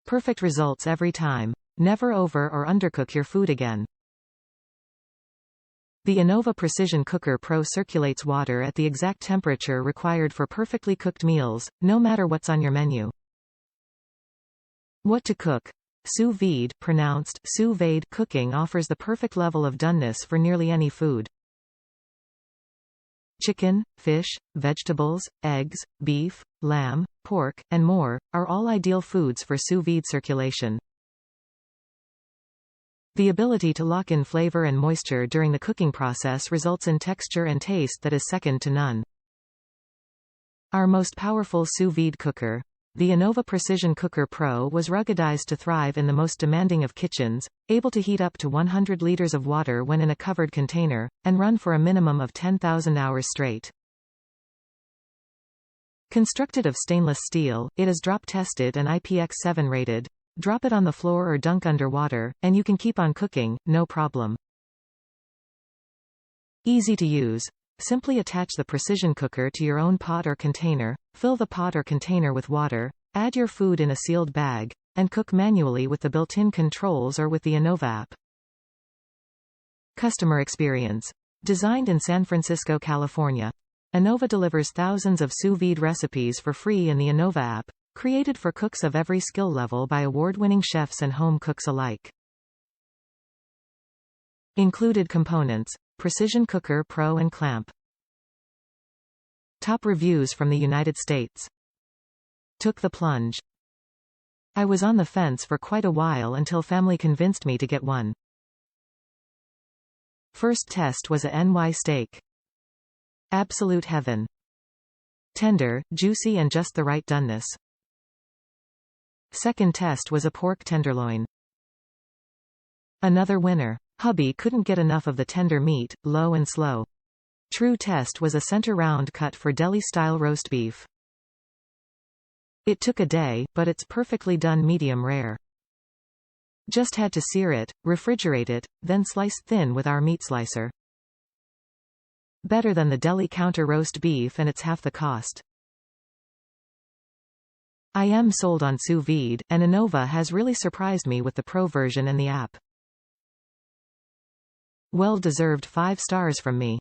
Perfect results every time. Never over or undercook your food again. The Anova Precision Cooker Pro circulates water at the exact temperature required for perfectly cooked meals, no matter what's on your menu. What to cook? Sous-vide, pronounced sue-veed, cooking offers the perfect level of doneness for nearly any food. Chicken, fish, vegetables, eggs, beef, lamb, pork, and more, are all ideal foods for sous-vide circulation. The ability to lock in flavor and moisture during the cooking process results in texture and taste that is second to none. Our most powerful sous-vide cooker, the Anova Precision Cooker Pro, was ruggedized to thrive in the most demanding of kitchens, able to heat up to 100 liters of water when in a covered container, and run for a minimum of 10,000 hours straight. Constructed of stainless steel, it is drop-tested and IPX7 rated. Drop it on the floor or dunk under water, and you can keep on cooking, no problem. Easy to use. Simply attach the precision cooker to your own pot or container, fill the pot or container with water, add your food in a sealed bag, and cook manually with the built-in controls or with the Anova app. Customer experience. Designed in San Francisco, California, Anova delivers thousands of sous-vide recipes for free in the Anova app, created for cooks of every skill level by award-winning chefs and home cooks alike. Included components: Precision Cooker Pro and clamp. Top reviews from the United States. Took the plunge. I was on the fence for quite a while until family convinced me to get one. First test was a NY steak. Absolute heaven. Tender, juicy and just the right doneness. Second test was a pork tenderloin. Another winner. Hubby couldn't get enough of the tender meat, low and slow. True test was a center round cut for deli-style roast beef. It took a day, but it's perfectly done medium rare. Just had to sear it, refrigerate it, then slice thin with our meat slicer. Better than the deli counter roast beef and it's half the cost. I am sold on sous vide, and Anova has really surprised me with the Pro version and the app. Well-deserved 5 stars from me.